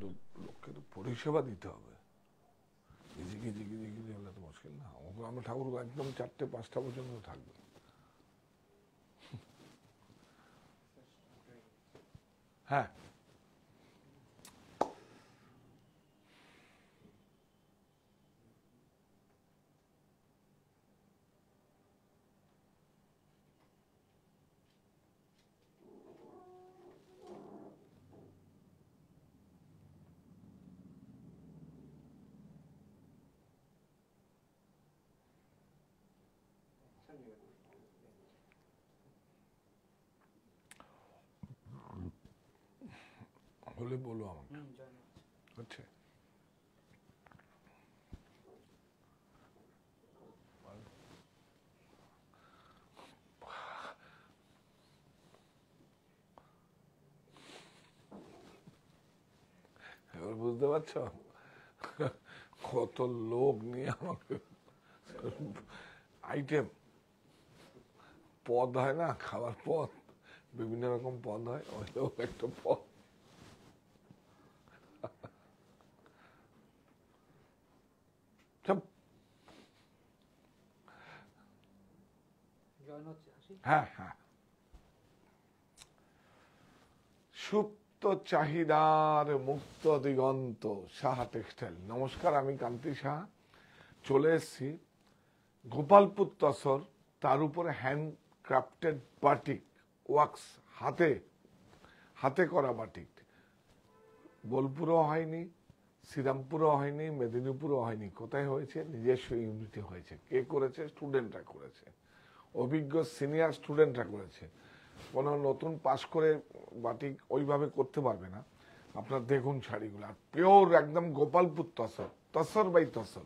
কিন্তু লোককে তো পরিষেবা দিতে হবে। গিজি হলে তো মুশকিল না। আমরা ঠাকুর একদম 4টে-5টা পর্যন্ত থাকবে। হ্যাঁ, হলে বলো আমাকে। হচ্ছে এবার বুঝতে পারছো কত লোক নিয়ে আমাকে আইটেম পদ হয় না, খাবার পদ, বিভিন্ন রকম পদ হয়, ওইটাও একটা পদ। হ্যাঁ হ্যাঁ, সুপ্ত চাহিদার মুক্ত দিগন্ত, সাহা টেক্সটাইল। নমস্কার, আমি কান্তি সাহা। চলে এসছি গোপালপুর তসর, তার উপরে হ্যান্ড ক্রাফটেড বাটিক ওয়ার্কস, হাতে করা বাটিক। বোলপুরও হয়নি, শ্রীরামপুরও হয়নি, মেদিনীপুরও হয়নি। কোথায় হয়েছে? নিজস্ব ইউনিটে হয়েছে। কে করেছে? স্টুডেন্টরা করেছে, অভিজ্ঞ সিনিয়র স্টুডেন্টরা করেছে। কোনো নতুন পাস করে বাটিক ওইভাবে করতে পারবে না। আপনার দেখুন শাড়িগুলো, আর পিওর একদম গোপালপুর তসর, তসর বাই তসর,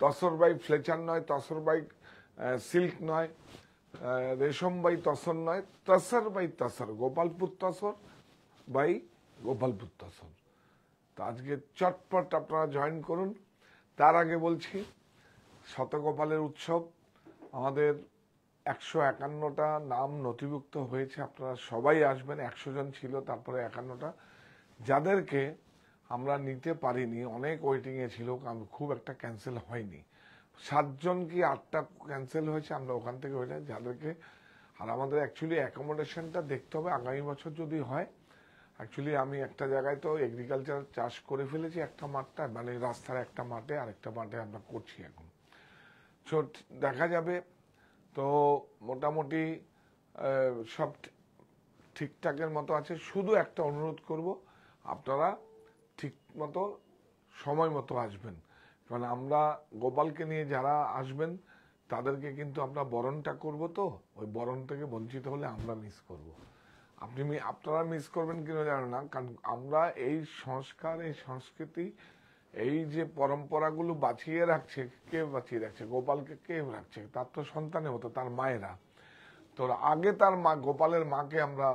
তসর বাই ফ্লেচার নয়, তসর বাই সিল্ক নয়, রেশম বাই তসর নয়, তসর বাই তসর, গোপালপুর তসর বাই গোপালপুর তসর। তো আজকে চটপট আপনারা জয়েন করুন। তার আগে বলছি, শতগোপালের উৎসব, আমাদের 151টা নাম নথিভুক্ত হয়েছে। আপনারা সবাই আসবেন। 100 জন ছিল, তারপরে 51টা। যাদেরকে আমরা নিতে পারিনি, অনেক ওয়েটিংয়ে ছিল, খুব একটা ক্যান্সেল হয়নি। 7 জন কি 8টা ক্যান্সেল হয়েছে, আমরা ওখান থেকে হয়ে যাদেরকে। আর আমাদের অ্যাকচুয়ালি অ্যাকোমোডেশনটা দেখতে হবে আগামী বছর যদি হয়। অ্যাকচুয়ালি আমি একটা জায়গায় তো এগ্রিকালচার চাষ করে ফেলেছি, একটা মাঠটা, মানে রাস্তার একটা মাঠে, আর একটা মাঠে আমরা করছি এখন। সো দেখা যাবে। তো মোটামুটি সব ঠিকঠাকের মতো আছে। শুধু একটা অনুরোধ করব, আপনারা ঠিক মতো সময় মতো আসবেন। কারণ আমরা গোপালকে নিয়ে যারা আসবেন তাদেরকে কিন্তু আমরা বরণটা করব, তো ওই বরণ থেকে বঞ্চিত হলে আমরা মিস করব। আপনারা মিস করবেন কিনা জানেন না, কারণ আমরা এই সংস্কার, এই সংস্কৃতি, এই যে পরম্পরাগুলো বাঁচিয়ে রাখছে, কে বাঁচিয়ে রাখছে? গোপালকে কে রাখছে? তার তো সন্তানের মতো, তার মায়েরা। তো আগে তার মা, গোপালের মাকে আমরা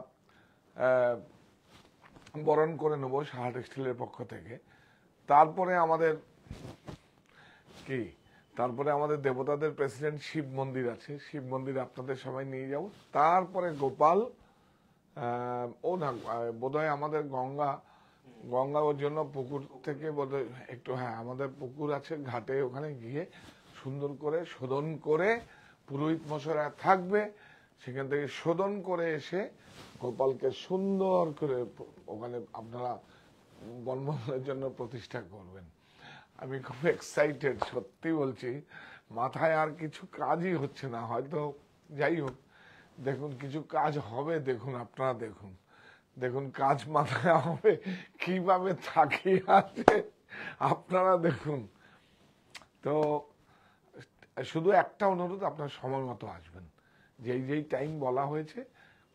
বরণ করে নেবো সাহা টেক্সটাইলের পক্ষ থেকে। তারপরে আমাদের কি, তারপরে আমাদের দেবতাদের প্রেসিডেন্ট শিব মন্দির আছে, শিব মন্দিরে আপনাদের সবাই নিয়ে যাব। তারপরে গোপাল, ও না, বোধহয় আমাদের গঙ্গা ওর জন্য পুকুর থেকে বোধহয় একটু, হ্যাঁ আমাদের পুকুর আছে ঘাটে, ওখানে গিয়ে সুন্দর করে শোধন করে, পুরোহিত মশাইরা থাকবে, সেখান থেকে শোধন করে এসে গোপালকে সুন্দর করে ওখানে আপনারা বনভোজনের জন্য প্রতিষ্ঠা করবেন। আমি খুব এক্সাইটেড, সত্যি বলছি। মাথায় আর কিছু কাজই হচ্ছে না, হয়তো যাই হোক, দেখুন কিছু কাজ হবে, দেখুন আপনারা দেখুন কাজ মাথায় হবে, কিভাবে থাকি আছে আপনারা দেখুন। তো শুধু একটা অনুরোধ, আপনার সময় মতো আসবেন। যেই টাইম বলা হয়েছে,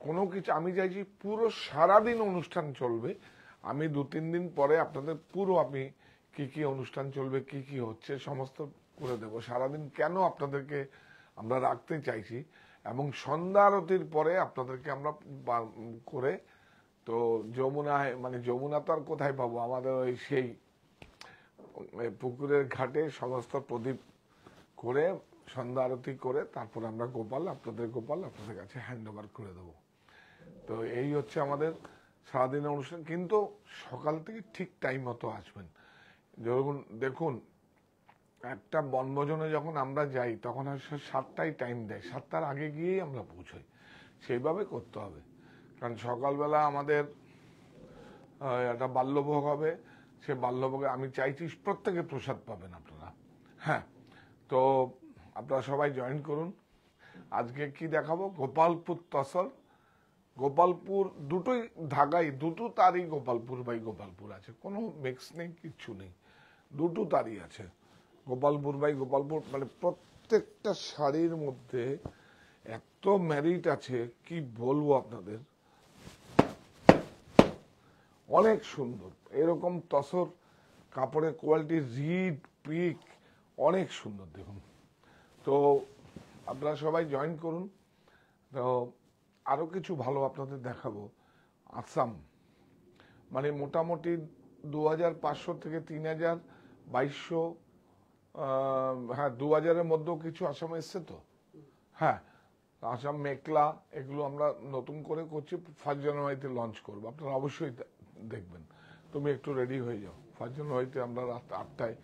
কোনো কিছু আমি চাইছি পুরো সারাদিন অনুষ্ঠান চলবে। আমি 2-3 দিন পরে আপনাদের পুরো আমি কি অনুষ্ঠান চলবে, কি হচ্ছে সমস্ত করে দেব। সারাদিন কেন আপনাদেরকে আমরা রাখতে চাইছি, এবং সন্ধ্যা আরতির পরে আপনাদেরকে আমরা করে, তো যমুনায়, মানে যমুনা তো আর কোথায় পাবো, আমাদের ওই সেই পুকুরের ঘাটে সমস্ত প্রদীপ করে, সন্ধ্যা আরতি করে, তারপর আমরা আপনাদের কাছে হ্যান্ড ওভার করে দেবো। তো এই হচ্ছে আমাদের সারাদিনের অনুষ্ঠান, কিন্তু সকাল থেকে ঠিক টাইম মতো আসবেন। যখন দেখুন একটা বনভোজনে যখন আমরা যাই তখন 7টায় টাইম দেয়, 7টার আগে গিয়েই আমরা পৌঁছই, সেইভাবে করতে হবে। কারণ সকালবেলা আমাদের একটা বাল্যভোগ হবে, সে বাল্যভোগে আমি চাইছি প্রত্যেকে প্রসাদ পাবেন আপনারা। হ্যাঁ, তো আপনারা সবাই জয়েন করুন। আজকে কি দেখাবো, গোপালপুর তসর। গোপালপুর দুটোই ঢাকাই, দুটো তারই গোপালপুর বাই গোপালপুর আছে, কোনো মিক্স নেই, কিচ্ছু নেই, দুটো তারই আছে গোপালপুর বাই গোপালপুর। মানে প্রত্যেকটা শাড়ির মধ্যে এত মেরিট আছে কি বলবো আপনাদের, অনেক সুন্দর। এরকম তসর কাপড়ের কোয়ালিটি, রিড পিক অনেক সুন্দর দেখুন। তো আপনারা সবাই জয়েন করুন। তো আরো কিছু ভালো আপনাদের দেখাবো। আসাম মানে মোটামুটি 2500 থেকে 3200, হ্যাঁ 2000-এর মধ্যেও কিছু আসাম এসছে তো। হ্যাঁ, আসাম মেকলা এগুলো আমরা নতুন করে করছি, 1 জানুয়ারিতে লঞ্চ করবো, আপনারা অবশ্যই দেখবেন। তুমি একটু রেডি হয়ে যাও, 1 জানুয়ারিতে আমরা রাত 8টায়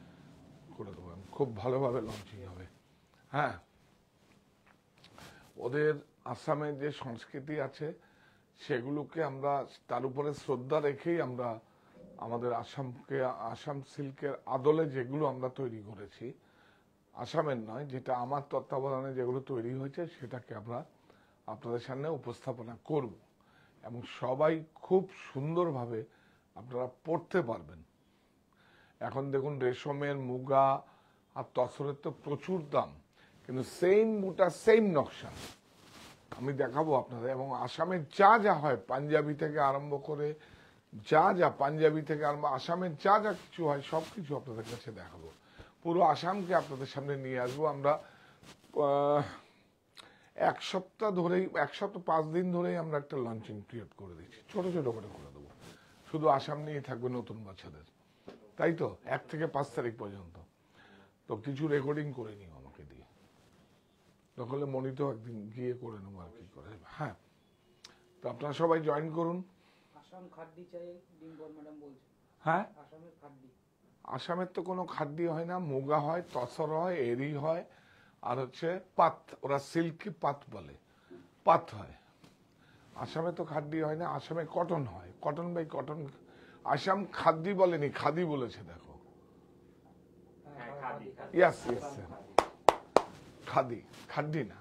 করে দেবো, খুব ভালোভাবে লঞ্চিং হবে। হ্যাঁ, ওদের আসামের যে সংস্কৃতি আছে সেগুলোকে আমরা তার উপরে শ্রদ্ধা রেখেই আমরা আমাদের আসামকে, আসাম সিল্কের আদলে যেগুলো আমরা তৈরি করেছি, আসামের নয়, যেটা আমার তত্ত্বাবধানে যেগুলো তৈরি হয়েছে সেটাকে আমরা আপনাদের সামনে উপস্থাপনা করব, এবং সবাই খুব সুন্দরভাবে আপনারা পড়তে পারবেন। এখন দেখুন রেশমের, মুগা আর তসরের তো প্রচুর দাম, কিন্তু সেম মোটা সেম নকশা আমি দেখাবো আপনাদের। এবং আসামের যা যা হয়, পাঞ্জাবি থেকে আরম্ভ করে পাঞ্জাবি থেকে আরম্ভ, আসামের যা যা কিছু হয় সবকিছু আপনাদের কাছে দেখাবো। পুরো আসামকে আপনাদের সামনে নিয়ে আসবো আমরা। 1 সপ্তাহ ধরেই, 1 সপ্তাহ 5 দিন ধরেই আমরা একটা লঞ্চিং পিরিয়ড করে দিচ্ছি, ছোট ছোট করে দেবো। শুধু আসাম নিয়ে থাকবে নতুন বাচ্চাদের, তাই তো 1 থেকে 5 তারিখ পর্যন্ত। তো কিছু রেকর্ডিং করে নিও আমাকে দিয়ে, তাহলে মনিতেও একদিন গিয়ে করে নেবো আর কি করে। হ্যাঁ, তো আপনারা সবাই জয়েন করুন। আসাম খাদ্যি চাই ডিম্পল ম্যাডাম বলছে। হ্যাঁ, আসামের খাদ্যি, আসামের তো কোনো খাদ্যি হয় না, মুগা হয়, তসর হয়, এরি হয়, আর হচ্ছে পাত, ওরা সিল্কি পাত বলে, পাত হয়। আসামে তো খাদ্যি হয় না, আসামে কটন হয়, কটন বাই কটন। আসাম খাদ্যি বলেনি, খাদি বলেছে, দেখো। ইয়াস ইয়াস, খাদি, খাদ্যি না,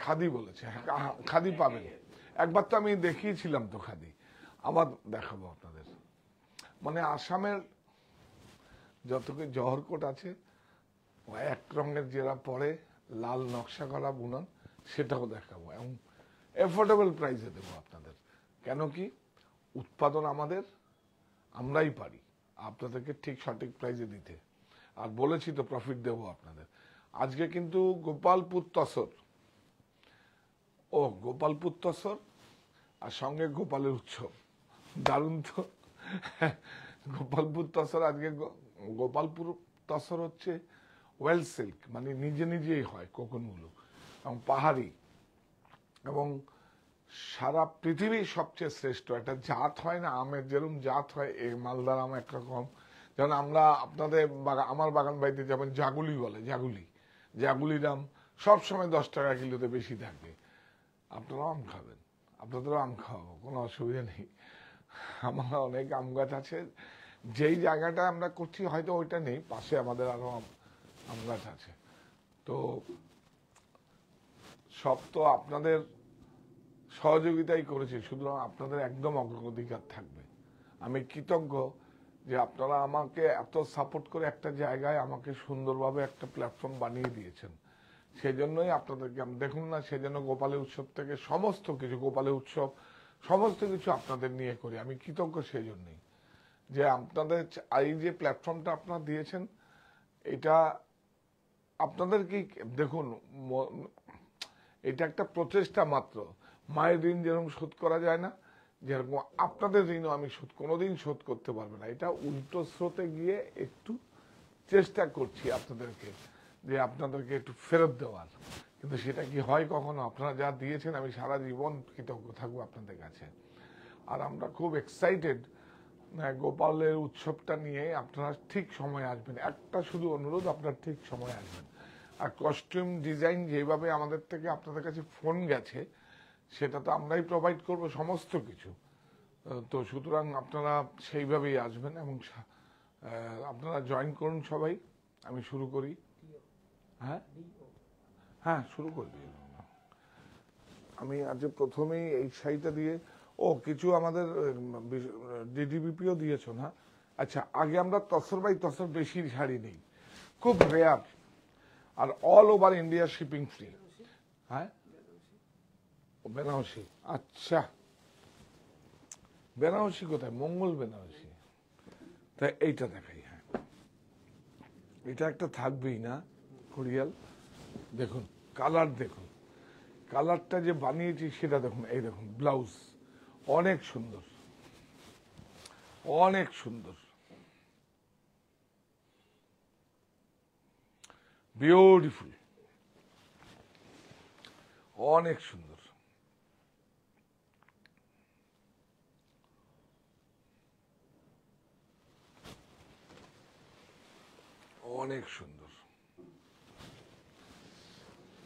খাদি বলেছে। খাদি পাবেন, একবার তো আমি দেখিয়েছিলাম তো খাদি, আবার দেখাবো আপনাদের। মানে আসামের যত জহরকোট আছে, এক রঙের যেটা পরে লাল নকশা করা বুনন, সেটাও দেখাবো, এবং এফোর্ডেবল প্রাইসে দেবো আপনাদের। কেন কি, উৎপাদন আমাদের, আমরাই পারি আপনাদেরকে ঠিক সঠিক প্রাইসে দিতে, আর বলেছি তো প্রফিট দেবো আপনাদের। আজকে কিন্তু গোপালপুর তসর, গোপালপুর তসর আর সঙ্গে গোপালের উৎসব, দারুণ তো। গোপালপুর তসর আজকে, গোপালপুর তসর হচ্ছে ওয়েল সিল্ক, মানে নিজে নিজেই হয় কোকনগুলো, এবং পাহাড়ি, এবং সারা পৃথিবীর সবচেয়ে শ্রেষ্ঠ একটা জাত হয় না, আমের যেরকম জাত হয়, এই মালদার আম একরকম, যেমন আমরা আপনাদের আমার বাগান বাড়িতে যেমন জাগুলি বলে, জাগুলির আম সবসময় 10 টাকা কিলোতে বেশি থাকে। আপনারাও আম খাবেন, আপনাদেরও আম খাওয়াবো, কোনো অসুবিধা নেই। আমার অনেক আম গাছ আছে, যেই জায়গাটা আমরা করছি হয়তো ওইটা নেই, পাশে আমাদের আরো আম গাছ আছে। তো সব তো আপনাদের সহযোগিতাই করেছি, সুতরাং আপনাদের একদম অগ্রাধিকার থাকবে। আমি কৃতজ্ঞ যে আপনারা আমাকে এত সাপোর্ট করে একটা জায়গায় আমাকে সুন্দরভাবে একটা প্ল্যাটফর্ম বানিয়ে দিয়েছেন। সেই জন্যই আপনাদেরকে, দেখুন না, সেজন্য গোপালের উৎসব থেকে সমস্ত কিছু, গোপালের উৎসব সমস্ত কিছু আপনাদের নিয়ে করি। আমি কৃতজ্ঞ সেই জন্যই যে আপনাদের এই যে প্ল্যাটফর্মটা আপনারা দিয়েছেন, এটা আপনাদের কি দেখুন, এটা একটা প্রচেষ্টা মাত্র। মায়ের ঋণ যেরকম শোধ করা যায় না, যেরকম আপনাদের ঋণও আমি কোনোদিন শোধ করতে পারবো না। এটা উল্টো স্রোতে গিয়ে একটু চেষ্টা করছি আপনাদেরকে, যে আপনাদেরকে একটু ফেরত দেওয়ার, কিন্তু সেটা কি হয় কখনো? আপনারা যা দিয়েছেন আমি সারা জীবন কৃতজ্ঞ থাকবো আপনাদের কাছে। আর আমরা খুব এক্সাইটেড গোপালের উৎসবটা নিয়ে। আপনারা ঠিক সময় আসবেন, একটা শুধু অনুরোধ, আপনারা ঠিক সময় আসবেন। আর কস্টিউম ডিজাইন যেভাবে আমাদের থেকে আপনাদের কাছে ফোন গেছে, সেটা তো আমরাই প্রোভাইড করব সমস্ত কিছু। তো সুতরাং আপনারা সেইভাবেই আসবেন এবং আপনারা জয়েন করুন সবাই। আমি শুরু করি। হ্যাঁ হ্যাঁ, শুরু করে দিই। আমি আজ প্রথমেই এই শাড়িটা দিয়ে, কিছু আমাদের ডিডিবিপিও দিয়েছ না? আচ্ছা, আগে আমরা তসর বাই তসর বেশি শাড়ি নেই, খুব রেয়ার, আর all over India shipping free. হ্যাঁ, বেনারসি। আচ্ছা, বেনারসি কোথায়? মঙ্গল বেনারসি। তাই এইটা দেখাই। হ্যাঁ, এটা একটা থাকবেই না কোরিয়াল। দেখুন কালার, দেখুন কালারটা যে বানিয়েছি সেটা দেখুন। এই দেখুন ব্লাউজ, অনেক সুন্দর, অনেক সুন্দর, বিউটিফুল, অনেক সুন্দর। অনেক সুন্দর,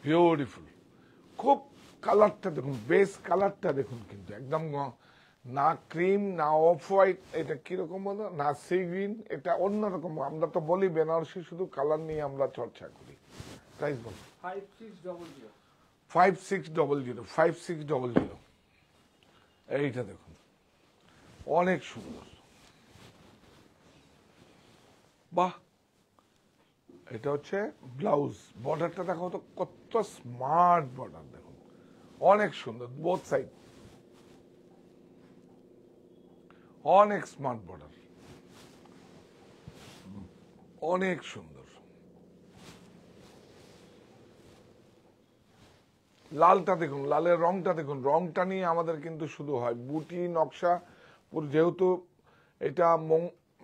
বিউটিফুল, খুব কালারটা দেখুন, বেস কালারটা দেখুন, কিন্তু একদম না ক্রিম না অফ হোয়াইট, এটা কিরকম বলো না সি গ্রিন, এটা অন্যরকম। আমরা তো বলি বেনারসি শুধু কালার নিয়ে আমরা চর্চা করি। প্রাইস বল। 5600 5600 5600। এইটা দেখুন, অনেক সুন্দর। বাহ, এটা হচ্ছে ব্লাউজ। বর্ডারটা দেখো তো, কত স্মার্ট বর্ডার দেখুন, অনেক সুন্দর, বোথ সাইড অনেক স্মার্ট বর্ডার, অনেক সুন্দর। লালটা দেখুন, লালের রংটা দেখুন, রংটা নিয়ে আমাদের কিন্তু শুধু হয় বুটি নকশা। যেহেতু এটা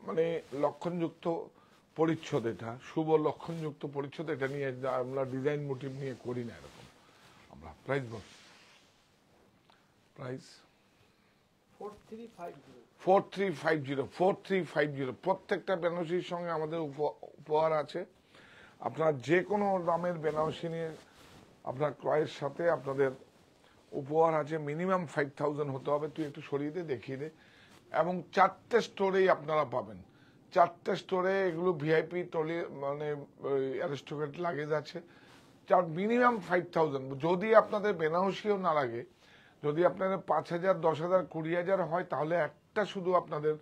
মানে লক্ষণযুক্ত পরিচ্ছদ, এটা শুভ লক্ষণযুক্ত পরিচ্ছদ, এটা নিয়ে আমরা ডিজাইন মোটিভ নিয়ে করি না এরকম আমরা। প্রাইস বল। প্রাইস 4350। প্রত্যেকটা বেনারসির সঙ্গে আমাদের উপহার আছে। আপনারা যে কোনো দামের বেনারসি নিয়ে আপনার ক্রয়ের সাথে আপনাদের উপহার আছে। মিনিমাম 5000 হতে হবে। তুই একটু সরিয়ে দে, দেখিয়ে দে। এবং 4টে স্টোরেই আপনারা পাবেন। 4টে স্টোরে এগুলো ভিআইপি টলি, মানে অ্যারিস্টোক্রেট লাগেজ আছে। মিনিমাম 5000। যদি আপনাদের বেনারসিও না লাগে, যদি আপনাদের 5000 10,000 20,000 হয়, তাহলে একটা শুধু আপনাদের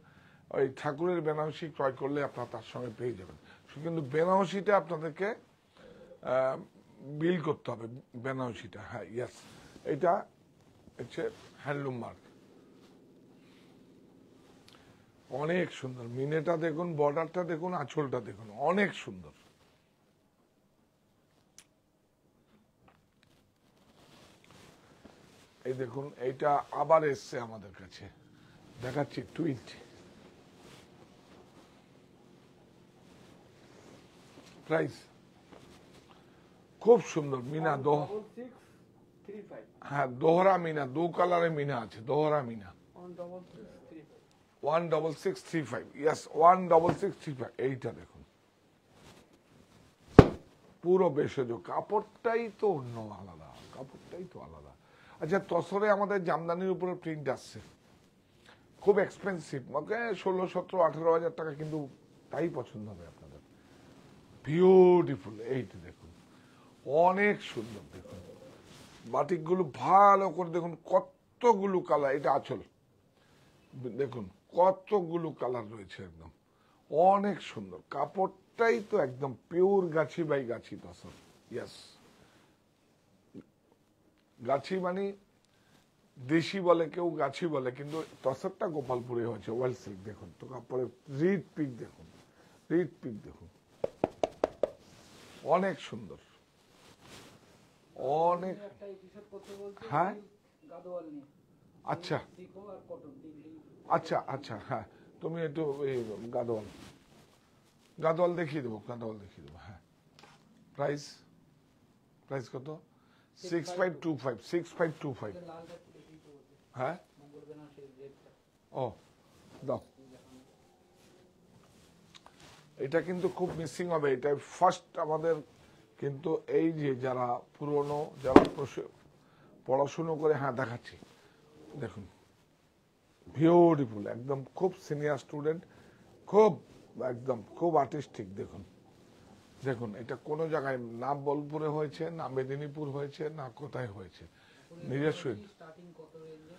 ওই ঠাকুরের বেনারসি ক্রয় করলে আপনারা তার সঙ্গে পেয়ে যাবেন। কিন্তু বেনারসিটা আপনাদেরকে বিল করতে হবে, বেনারসিটা। হ্যাঁ, ইয়েস, এটা হচ্ছে হ্যান্ডলুম মার্ক। অনেক সুন্দর, মিনেটা দেখুন, বর্ডারটা দেখুন, আঁচলটা দেখুন, অনেক সুন্দর। এই দেখুন, এইটা আবার এসছে আমাদের কাছে, দেখাচ্ছি টুইট। প্রাইস খুব সুন্দর, মিনা হ্যাঁ, দোহরা মিনা, 2 কালারে মিনা আছে, দোহরা মিনা। 16635। ইয়েস, 16635। এইটা দেখুন, পুরো ভেষজ, কাপড়টাই তো অন্য আলাদা, কাপড়টাই তো আলাদা। আচ্ছা, তসরে আমাদের জামদানির উপরে প্রিন্ট আসছে, খুব এক্সপেন্সিভ, ওকে 16, 17, 18,000 টাকা, কিন্তু তাই পছন্দ হবে আপনাদের। বিউটিফুল, এইটা দেখুন, অনেক সুন্দর। দেখুন বাটিকগুলো ভালো করে দেখুন, কতগুলো কালার। এটা আঁচল দেখুন, কতগুলো কালার রয়েছে, একদম অনেক সুন্দর। কাপড়টাই তো একদম pure Gachhi by Gachhi tussar. Yes, গাছি মানে দেশি বলে কেউ, গাছি বলে, কিন্তু তসরটা গোপালপুরে হয়েছে ওয়াইল্ড সিল্ক। দেখুন তো কাপড়ের রিড পিক দেখুন, রিড পিক দেখুন, অনেক সুন্দর, অনেক। হ্যাঁ, আচ্ছা আচ্ছা আচ্ছা, হ্যাঁ, তুমি একটু এই গাদোয়াল গাদোয়াল দেখিয়ে দেবো, গাদোয়াল দেখিয়ে দেবো। হ্যাঁ, প্রাইস প্রাইস কত? 6525। 6525। হ্যাঁ, ও দাও, এটা কিন্তু খুব মিসিং হবে। এটা ফার্স্ট আমাদের কিন্তু এই যে যারা পুরনো, যারা পড়াশুনো করে, হ্যাঁ দেখাচ্ছি, দেখুন বিউটিফুল, একদম খুব সিনিয়র স্টুডেন্ট, খুব একদম খুব আর্টিস্টিক। দেখুন দেখুন, এটা কোনো জায়গায় না বোলপুরে হয়েছে, না মেদিনীপুর হয়েছে, না কোথায় হয়েছে, নিজস্ব। স্টার্টিং কত রেঞ্জে?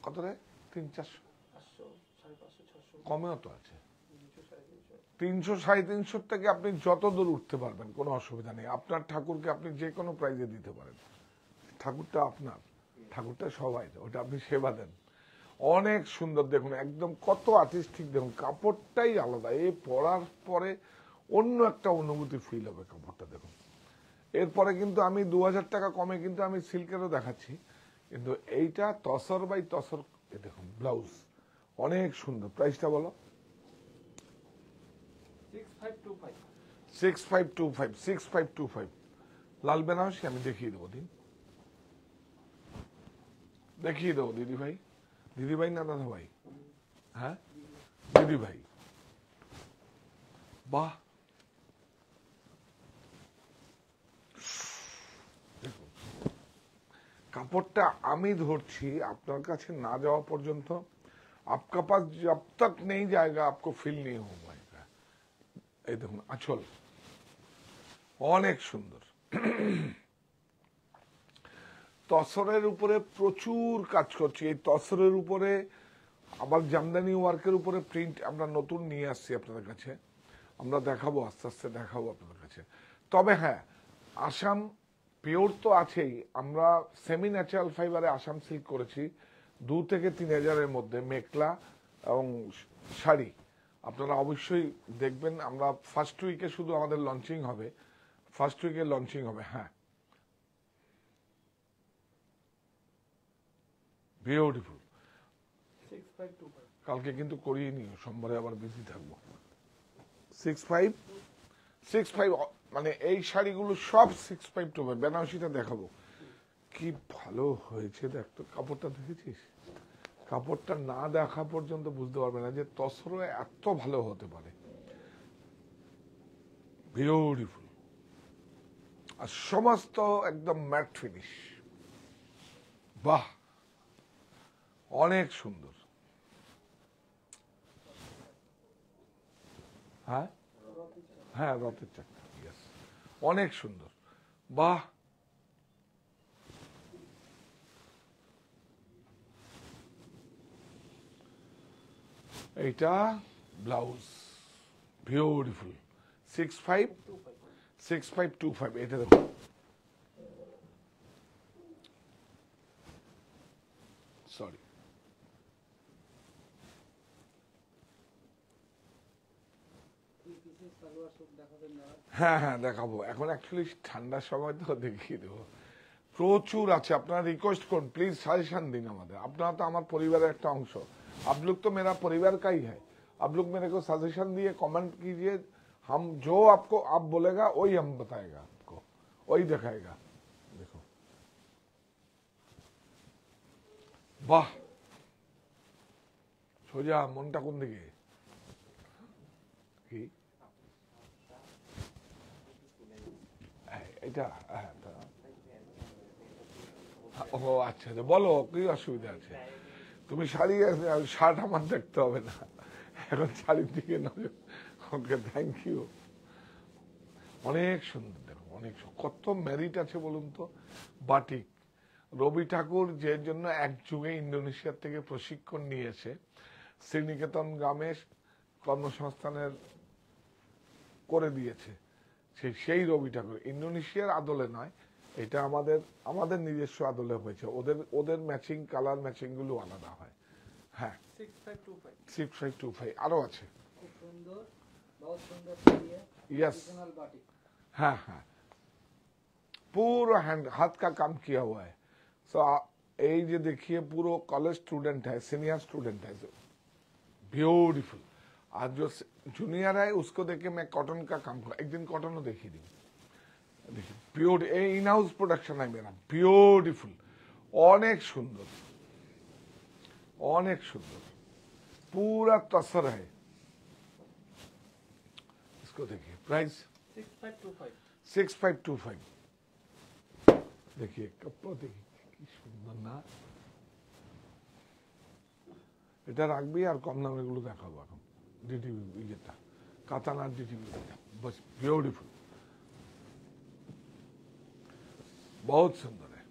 কত রে? 300-400 500, 550, 600, কমেও তো আছে। 300, 350। 300-350 থেকে আপনি যত দূর উঠতে পারবেন, কোনো অসুবিধা নেই। আপনার ঠাকুরকে আপনি যে কোনো প্রাইজে দিতে পারেন। ঠাকুরটা আপনার, ঠাকুরটা সবাই, ওটা আপনি সেবা দেন। অনেক সুন্দর, দেখুন একদম কত আর্টিস্টিক। দেখুন কাপড়টাই আলাদা, এই পরার পরে অন্য একটা অনুভূতি ফিল হবে কাপড়টা। দেখুন এরপরে কিন্তু আমি 2000 টাকা কমে কিন্তু আমি সিল্কেরও দেখাচ্ছি, কিন্তু এইটা তসর বাই তসর। দেখুন ব্লাউজ অনেক সুন্দর। প্রাইসটা বলো। 6525। 6525, 6525। লাল বেনারসি আমি দেখিয়ে দেবো, দিন দেখিয়ে দেবো। দিদি ভাই, দিদি ভাই না দাদা ভাই? হ্যাঁ দিদি ভাই। বাহ, দেখুন কাপড়টা আমি ধরছি, আপনার কাছে না যাওয়া পর্যন্ত आपका पास जब तक नहीं जाएगा आपको फील नहीं हो पाएगा। এই দেখুন আঁচল অনেক সুন্দর। তসরের উপরে প্রচুর কাজ করছি। এই তসরের উপরে আবার জামদানি ওয়ার্কের উপরে প্রিন্ট আমরা নতুন নিয়ে আসছি আপনাদের কাছে, আমরা দেখাবো, আস্তে আস্তে দেখাবো আপনাদের কাছে। তবে হ্যাঁ, আসাম পিওর তো আছেই, আমরা সেমি ন্যাচারাল ফাইবারে আসাম সিল্ক করেছি 2 থেকে 3 হাজারের মধ্যে, মেখলা এবং শাড়ি। আপনারা অবশ্যই দেখবেন। আমরা ফার্স্ট উইকে শুধু আমাদের লঞ্চিং হবে, ফার্স্ট উইকে লঞ্চিং হবে। হ্যাঁ বিউটিফুল। 6525। কালকে কিন্তু করিয়ে নিও, সোমবারে আবার বিজি থাকবো। 6565, মানে এই শাড়িগুলো সব 6525। বেনারসিটা দেখাবো, কি ভালো হয়েছে। দেখ তো কাপড়টা, দেখেছিস? কাপড়টা না দেখা পর্যন্ত বুঝতে পারবে না যে তসরও এত ভালো হতে পারে। বিউটিফুল, আর সমস্ত একদম ম্যাট ফিনিশ। বাহ, অনেক সুন্দর। হ্যাঁ হ্যাঁ, রথের চাকা, ইয়েস, অনেক সুন্দর। বাহ, এইটা ব্লাউজ বিউটিফুল। 6525, এটা দেখো। সরি, সালোয়ার স্যুট দেখাবেন দাদা? হ্যাঁ হ্যাঁ দেখাবো। এখন অ্যাকচুয়ালি ঠান্ডার সময় তো দেখিয়ে দেবো, প্রচুর আছে। আপনারা রিকোয়েস্ট করুন, প্লিজ সাজেশন দিন আমাদের। আপনারা তো আমার পরিবারের একটা অংশ, आप लोग तो मेरा परिवार का ही है। आप लोग मेरे को सजेशन दिए, कमेंट कीजिए, हम जो आपको आप बोलेगा वही हम बताएगा, आपको वही दिखाएगा। देखो বাহ, সোজা মনটা কোন দিকে? কি এটা? ও আচ্ছা, বলো কি অসুবিধা আছে? তুমি শাড়ি, শার্ট আমার দেখতে হবে না এখন, শাড়ির দিকে নজর। ওকে, থ্যাংক ইউ। অনেক সুন্দর, দেখো অনেক কত মেরিট আছে বলুন তো। বাটিক, রবি ঠাকুর যে জন্য এক যুগে ইন্দোনেশিয়া থেকে প্রশিক্ষণ নিয়েছে, শ্রীনিকেতন গ্রামে কর্মসংস্থানের করে দিয়েছে, সেই রবি ঠাকুর। ইন্দোনেশিয়ার আদলে নয়, এটা আমাদের আমাদের নিজস্ব আদলে হয়েছে। ওদের ওদের ম্যাচিং, কালার ম্যাচিং গুলো আলাদা হয়। হ্যাঁ 6525। 6525 আরো আছে। খুব সুন্দর, বহুত সুন্দর দিয়ে यस, original বাটিক। हाँ हाँ, पूरा हैंड हाथ का काम किया हुआ है। सो এই যে देखिए पूरा कॉलेज स्टूडेंट है, सीनियर स्टूडेंट है, ब्यूटीफुल। आज जो जूनियर है उसको देखे मैं कॉटन का काम कर, एक दिन कॉटन देखी दी। देखिए प्योर इन हाउस प्रोडक्शन है मेरा, ब्यूटीफुल, অনেক সুন্দর, অনেক সুন্দর, पूरा तसर है। इसको देखिए, प्राइस 6525 6525। देखिए कपड़ा देखिए কি সুন্দর না, এটা রাখবি আর কম দামে এগুলো দেখাবো এখন। ডিটিভি ইয়েটা কাতানার ডিটিভি बस ब्यूटीफुल, बहुत सुंदर है।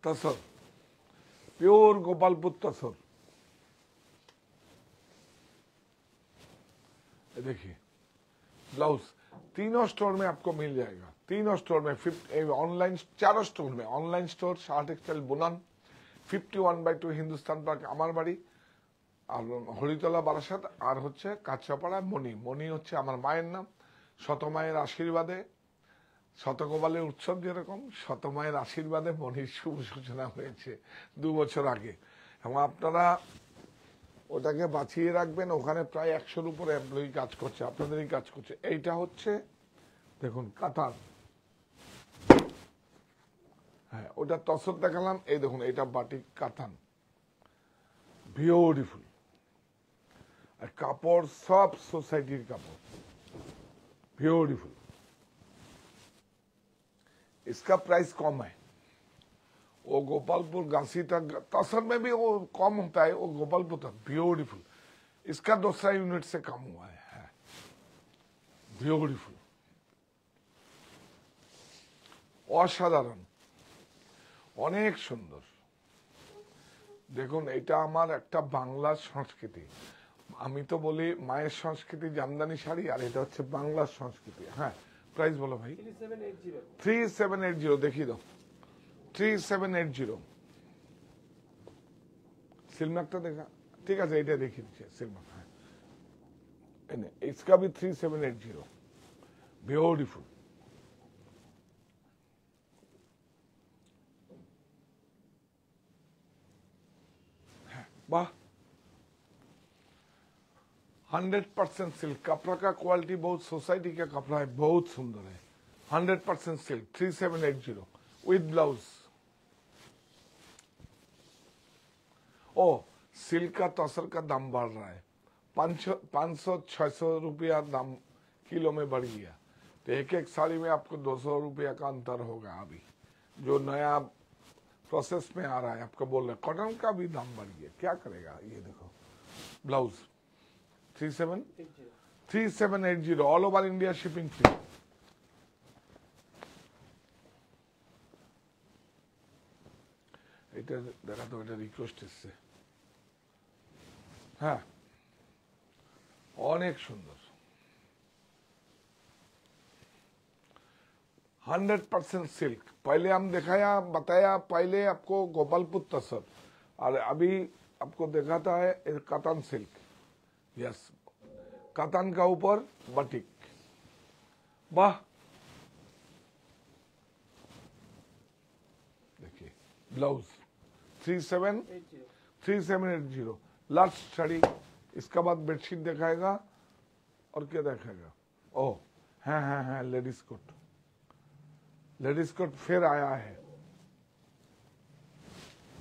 तसर प्योर गोपालपुर तसर, देखिए ब्लाउज तीनों स्टोर में आपको मिल जाएगा, तीनों स्टोर में ऑनलाइन, चारों स्टोर में ऑनलाइन स्टोर शाह टेक्सटाइल बुनान 51/2 हिंदुस्तान पार्क আমার বাড়ি, আর হরিতলা বারাসাত, আর হচ্ছে কাঁচরাপাড়া মণি। মণি হচ্ছে আমার মায়ের নাম। শতমায়ের আশীর্বাদে, শতকোবালের উৎসব যেরকম শতমায়ের আশীর্বাদে মণির শুভ সূচনা হয়েছে 2 বছর আগে। এবং আপনারা ওটাকে বাঁচিয়ে রাখবেন, ওখানে প্রায় 100-র উপরে এমপ্লয়ি কাজ করছে, আপনাদেরই কাজ করছে। এইটা হচ্ছে দেখুন কাতান, হ্যাঁ ওটা তসর দেখালাম, এই দেখুন এটা বাটিক কাতান, বিউটিফুল। আর কাপড় সব সোসাইটির কাপড়, ब्यूटीफुल। इसका प्राइस कम है, वो गोपालपुर गांसी तक, तसर में भी वो कम होता है, वो गोपालपुर तक ब्यूटीफुल। इसका दूसरा यूनिट से कम हुआ है, ब्यूटीफुल, অসাধারণ, অনেক সুন্দর। দেখুন এটা আমার একটা বাংলার সংস্কৃতি, আমি তো বলি মায়ের সংস্কৃতি জামদানি শাড়ি, আর এটা হচ্ছে বাংলার সংস্কৃতি। হ্যাঁ প্রাইস বলো ভাই। 3780 দেখিয়ে দাও, 3780 সিলমাকটা দেখা, ঠিক আছে এটা দেখিয়ে দিচ্ছে সিলমাক। হ্যাঁ इसका भी 3780 ब्यूटीफुल। वाह 100% सिल्क, कपड़ा का क्वालिटी बहुत सोसाइटी का कपड़ा है, बहुत सुंदर है। 100% सिल्क 3780 विद ब्लाउज। ओ सिल्क का तसर का दाम बढ़ रहा है, 500-600 रुपया दाम किलो में बढ़ गया, तो एक एक साड़ी में आपको 200 रुपया का अंतर होगा। अभी जो नया प्रोसेस में आ रहा है आपको बोल रहे, कॉटन का भी दाम बढ़ गया, क्या करेगा। ये देखो blouse 3780 all over India shipping free. এটা দেখা তো, এটা রিকোয়েস্ট এসছে। হ্যাঁ অনেক সুন্দর, 100% सिल्क। पहले हम दिखाया बताया पहले आपको गोपालपुर तसर, और अभी आपको दिखाता है कतन सिल्क। यस कतन का ऊपर बटिक, वाह। देखिए ब्लाउज 3780 लास्ट साड़ी। इसके बाद बेडशीट दिखाएगा और क्या दिखाएगा, ओह हाँ हाँ हाँ लेडीज कोट, लेडीज कोट फिर आया है,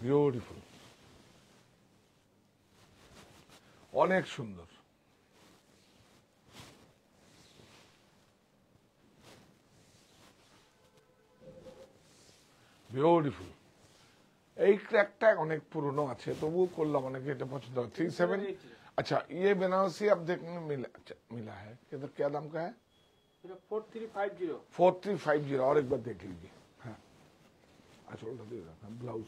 ब्यूटीफुल, অনেক সুন্দর। বিউটিফুল। এই ক্র্যাকটা অনেক পুরনো আছে, তবুও করলাম, অনেকে এটা পছন্দ হয়। 37। अच्छा ये बनारसी आप देखने मिला, अच्छा मिला है, किधर क्या दाम का है? 4350 और एक बार देख लीजिए। हाँ अच्छा उल्टा दे रहा था, ब्लाउज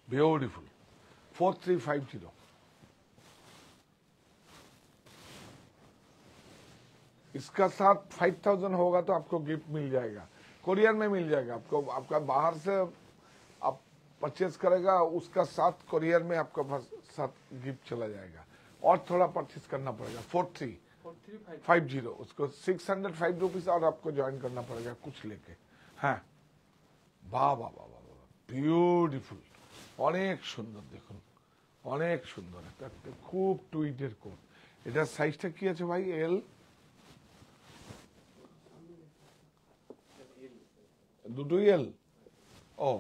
ब्यूटीफुल 4350। इसका साथ 5000 होगा तो आपको गिफ्ट मिल जाएगा, कोरियर में मिल जाएगा आपको। आपका बाहर से आप परचेज करेगा, उसका साथ कोरियर में आपका साथ गिफ्ट चला जाएगा, और थोड़ा परचेज करना पड़ेगा। 4350 उसको 605 रुपीज और आपको ज्वाइन करना पड़ेगा कुछ लेके। हाँ वाह वाह वाह वाह, বিউটিফুল, অনেক সুন্দর। দেখুন অনেক সুন্দর, একটা খুব টুইটের কোট। এটার সাইজটা কি আছে ভাই? এল দুটোই এল। ও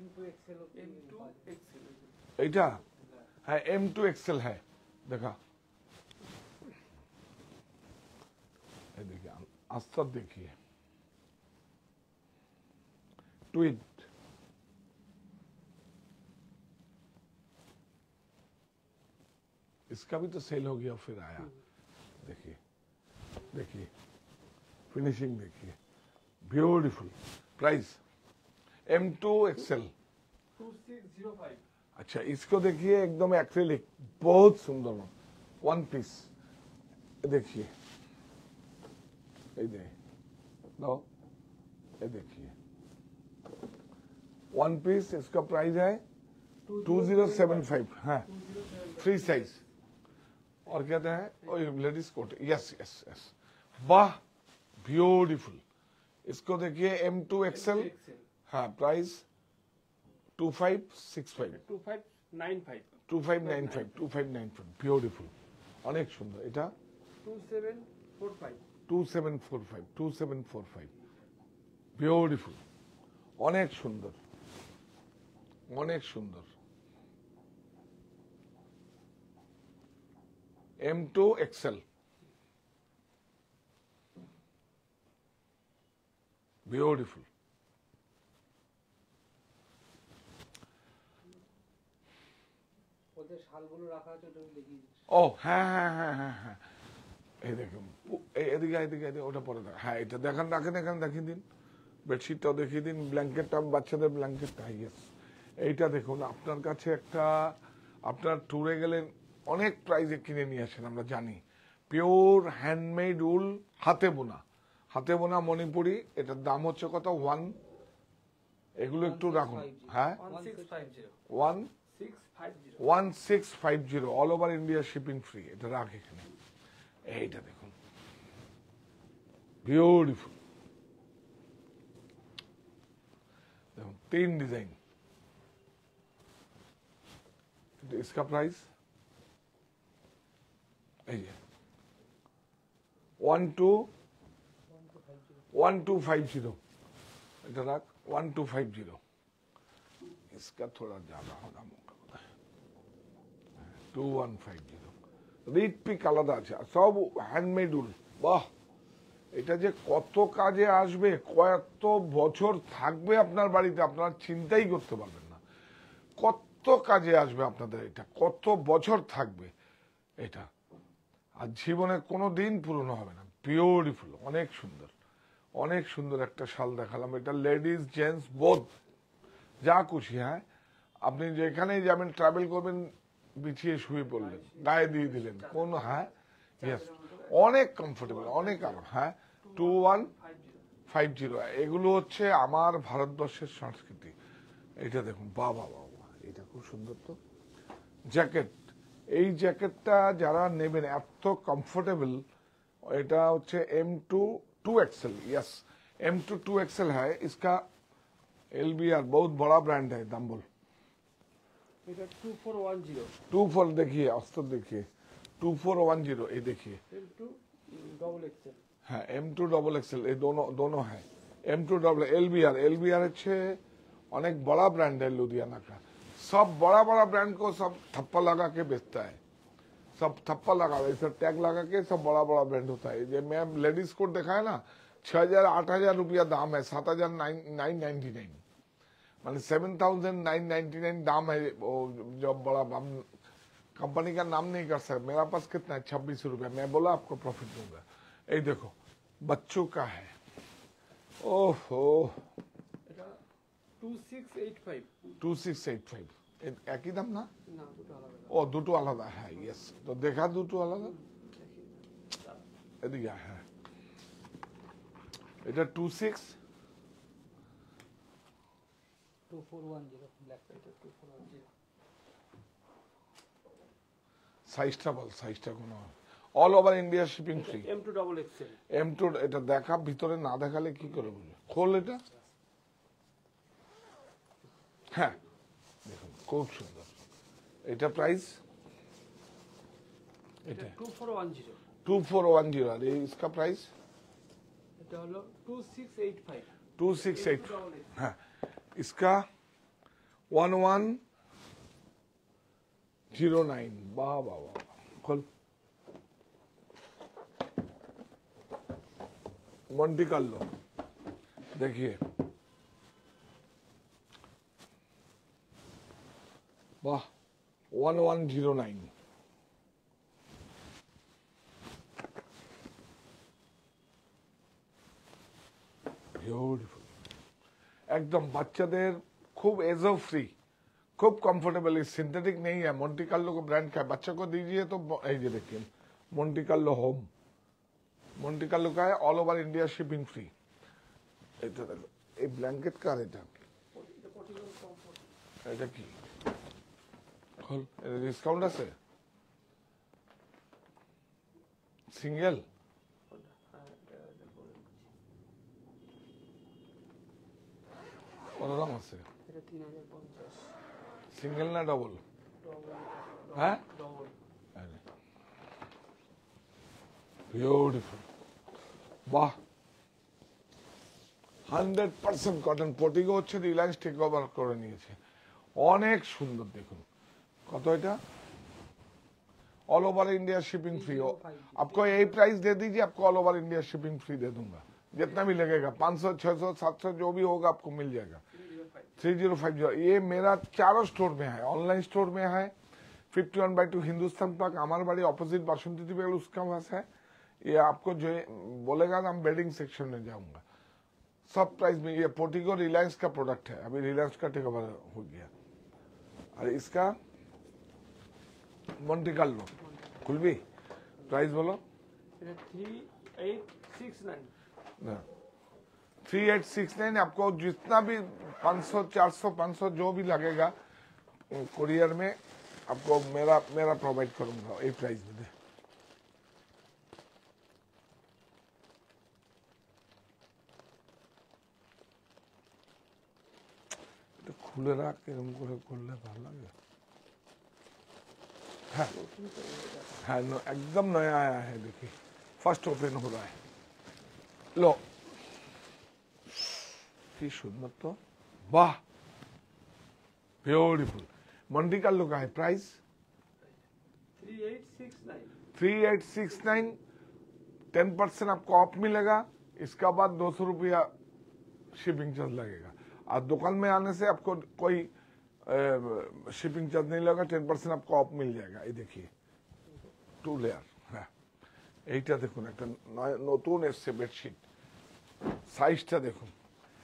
M2 XL M2 XL এইটা হ্যাঁ M2 XL হ্যাঁ দেখা देखिए अस्तर देखिए ट्वीट इसका भी तो सेल हो गया फिर आया देखिए देखिए फिनिशिंग देखिए ब्यूटीफुल प्राइस M2 XL 2605 अच्छा इसको देखिए एकदम एक्रेलिक बहुत सुंदर वन पीस देखिए ये देखिए वन पीस इसका प्राइस है 2075 हाँ 3 साइज और कहते हैं ladies coat yes yes yes वाह ब्यूटीफुल इसको देखिए M2 XL हाँ प्राइस 2565 2595 ब्यूटीफुल অনেক সুন্দর এটা 2745 বিউটিফুল অনেক সুন্দর M2 XL বিউটিফুল ওদের শালগুলো রাখা আছে ওটা দেখিয়ে ও হ্যাঁ হ্যাঁ হ্যাঁ হ্যাঁ হ্যাঁ এই দেখুন এদিকে এদিকে এদিকে ওটা পরে দেখ হ্যাঁ এটা দেখান রাখেন এখানে দেখিয়ে দিন বেডশিটটাও দেখিয়ে দিন ব্ল্যাঙ্কেটটা বাচ্চাদের ব্ল্যাঙ্কেটটা ইয়েস এইটা দেখুন আপনার কাছে একটা আপনার ট্যুরে গেলেন অনেক প্রাইজে কিনে নিয়ে আসেন আমরা জানি পিওর হ্যান্ডমেড উল হাতে বোনা মণিপুরি এটার দাম হচ্ছে কত ওয়ান এগুলো একটু রাখুন হ্যাঁ 1650 all over India shipping free এটা রাখ এখানে এইটা দেখুন বিউটিফুল দেখুন 3 डिजाइन इसका प्राइस 1250 এটা রাখ 1250 इसका थोड़ा ज्यादा होगा 2150 রিড পিক আলাদা আছে সব হ্যান্ডমেড উল বাহ এটা যে কত কাজে আসবে কত বছর থাকবে আপনার বাড়িতে আপনার চিন্তাই করতে পারবেন না কত কাজে আসবে আপনাদের এটা কত বছর থাকবে এটা আর জীবনে কোনো দিন পুরনো হবে না বিউটিফুল অনেক সুন্দর একটা শাল দেখালাম এটা লেডিস জেন্টস বোথ যা খুশি হ্যাঁ আপনি যেখানেই যাবেন ট্রাভেল করবেন বিছিয়ে শুয়ে পড়লেন গায়ে দিয়ে দিলেন কোন হ্যাঁ ইয়েস অনেক কমফোর্টেবল অনেক আরাম হ্যাঁ 2150 এগুলো হচ্ছে আমার ভারতবর্ষের সংস্কৃতি এটা দেখুন বাবা বাবা এটা খুব সুন্দর তো জ্যাকেট এই জ্যাকেটটা যারা নেবেন এত কমফোর্টেবল এটা হচ্ছে M2 2XL yes M2 2XL है इसका LBR बहुत बड़ा ब्रांड है दाम बोल এটা 2410 24 देखिए अस्तर देखिए 2410 ये देखिए M2 डबल एक्सएल हाँ M2 डबल एक्सएल ये दोनों है M2 डबल LBR अच्छे अनेक बड़ा ब्रांड है लुधियाना का सब बड़ा ब्रांड को सब थप्पा लगा के बेचता है सब थप्पा लगा ऐसा टैग लगा के सब बड़ा ब्रांड होता है ये मैं लेडीज कोट देखा है ना 6,000-8,000 रुपया दाम है 7,999 माने 7,999 दाम है वो जो बड़ा हम कंपनी का नाम नहीं कर सकते मेरा पास कितना है 26 रुपया मैं बोला आपको प्रॉफिट दूंगा ये देखो बच्चों का है ओहो 2685 एक ही दाम ना ও দুটো আলাদা হ্যাঁ ইয়েস তো দেখা দুটো আলাদা এদিকে হ্যাঁ এটা 2410 ব্ল্যাক এটা 2410 সাইজটা কোন all over India shipping free M2 double XL M2 এটা দেখা ভিতরে না দেখালে কি করে বুঝবে খোল এটা হ্যাঁ দেখুন খুব সুন্দর এটা প্রাইস এটা 2410 আর इसका प्राइस এটা হলো 2685 268 डबल एक्स हाँ इसका 1109 वाह वाह वाह खोल मॉन्टी कार्लो देखिए वाह 1109 বিউটিফুল एकदम বাচ্চাদের खूब एजो फ्री खूब कंफर्टेबल सिंथेटिक नहीं है मोंटी कार्लो को ब्रांड का है बच्चे को दीजिए तो ये देखिए Monte Carlo home Monte Carlo का है all over India shipping free এটা দেখো এই ব্ল্যাঙ্কেট কার এটা এটা কি খোল এর ডিসকাউন্ট আছে সিঙ্গেল কত দাম আছে এটা 3050 সিঙ্গেল না ডবল ডবল হ্যাঁ ডবল বিউটিফুল বাহ 100% কটন পটিগো হচ্ছে রিলায়েন্স টেক ওভার করে নিয়েছে অনেক সুন্দর দেখুন কত এটা all over India shipping free हो आपको यही प्राइस दे दीजिए आपको all over India shipping free दे दूंगा जितना भी लगेगा 500 600 700 जो भी होगा आपको मिल जाएगा 3050 ये मेरा चारों स्टोर में है ऑनलाइन स्टोर में है 51/2 हिंदुस्तान पार्क हमारे बड़ी ऑपोजिट बासंती टिबेल उसका पास है ये आपको जो बोलेगा ना हम बेडिंग सेक्शन में जाऊंगा सब प्राइस में ये पोटिको रिलायंस का प्रोडक्ट है अभी रिलायंस का टेक ओवर हो गया और इसका मोंटी कार्लो खुलबी प्राइस बोलो এটা 3869 ना 3869 आपको जितना भी 500 400 500 जो भी लगेगा कुरियर में आपको मेरा प्रोवाइड करूंगा ये प्राइस में दे तो खुले रख के हमको खुलने भालो लगे हाँ हाँ एकदम नया आया है देखिए फर्स्ट ओपन हो रहा है लो की सुंदर तो वाह ब्यूटीफुल मंडी का लुक है प्राइस 3869 3869 10% आपको ऑफ मिलेगा इसका बाद 200 रुपया शिपिंग चार्ज लगेगा और दुकान में आने से आपको कोई शिपिंग चार्ज नहीं लगेगा 10% आपको ऑफ मिल जाएगा ये देखिए 2 लेयर হ্যাঁ এইটা দেখুন একটা নতুন এসছে বেডশিট সাইজটা দেখুন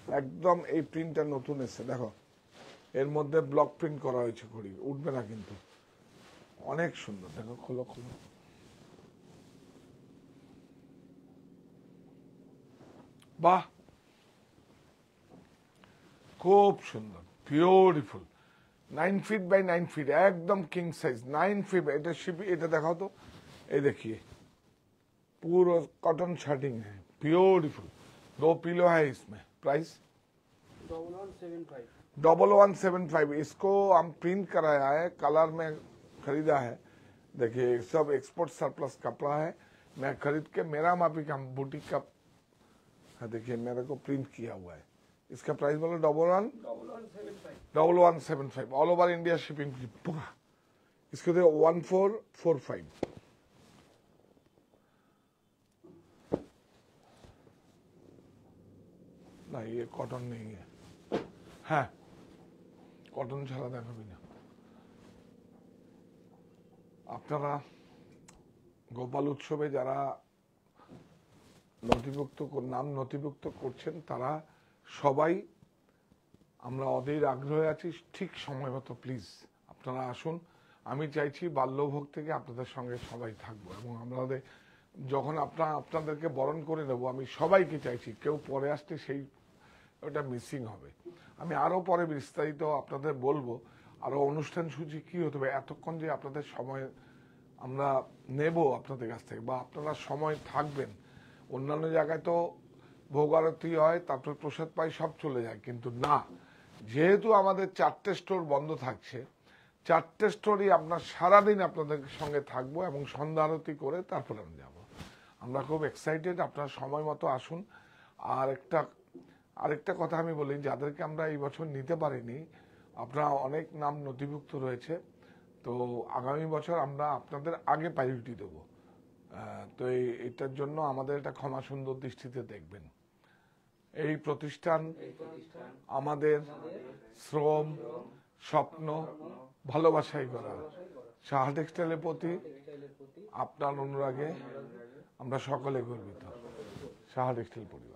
একদম এই প্রিন্টটা নতুন এসছে দেখো এর মধ্যে ব্লক প্রিন্ট করা হয়েছে ঘড়ি উঠবে না কিন্তু অনেক সুন্দর দেখো খোলো খোলো বাহ খুব সুন্দর বিউটিফুল 9 फीट बाय 9 फीट एकदम किंग साइज 9 फीट এটা শিপি এটা দেখাও তো এই देखिए पूरा कॉटन शर्टिंग है ब्यूटीफुल 2 पिलो है इसमें प्राइस 1175 1175 इसको हम प्रिंट कराया है कलर में खरीदा है देखिए सब एक्सपोर्ट सरप्लस कपड़ा है मैं खरीद के मेरा मापी का बुटीक का देखिए मेरे को प्रिंट किया हुआ है इसका प्राइस बोलो 1175 ऑल ओवर इंडिया शिपिंग पूरा इसको दे 1445 ना ये कॉटन नहीं है हाँ कॉटन छाड़ा देखा भी ना আপনারা গোপাল উৎসবে যারা নাম নথিভুক্ত করছেন তারা সবাই আমরা অধীর আগ্রহে আছি ঠিক সময় মতো প্লিজ আপনারা আসুন আমি চাইছি বাল্যভোগ থেকে আপনাদের সঙ্গে সবাই থাকবো এবং আমাদের যখন আপনাদেরকে বরণ করে নেব আমি সবাইকে চাইছি কেউ পরে আসতে সেই ওটা মিসিং হবে আমি আরো পরে বিস্তারিত আপনাদের বলবো আরো অনুষ্ঠান সূচি কি হতে হবে এতক্ষণ যে আপনাদের সময় আমরা নেব আপনাদের কাছ থেকে বা আপনারা সময় থাকবেন অন্যান্য জায়গায় তো ভোগ আরতি হয় তারপর প্রসাদ পাই সব চলে যায় কিন্তু না যেহেতু আমাদের 4টে স্টোর বন্ধ থাকছে 4টে স্টোরই আপনার সারাদিন আপনাদের সঙ্গে থাকবো এবং সন্ধ্যা আরতি করে তারপর আমি যাব আমরা খুব এক্সাইটেড আপনারা সময় মতো আসুন আর একটা আরেকটা কথা আমি বলি, যাদেরকে আমরা এই বছর নিতে পারিনি, আপনারা অনেক নাম নথিভুক্ত রয়েছে, তো আগামী বছর আমরা আপনাদের আগে প্রায়োরিটি দেবো। তো এটার জন্য আমাদের এটা ক্ষমা সুন্দর দৃষ্টিতে দেখবেন। এই প্রতিষ্ঠান আমাদের শ্রম, স্বপ্ন, ভালোবাসাই করা। সাহা টেক্সটাইলের প্রতি আপনার অনুরাগে আমরা সকলে গর্বিত। সাহা টেক্সটাইল পরিবার।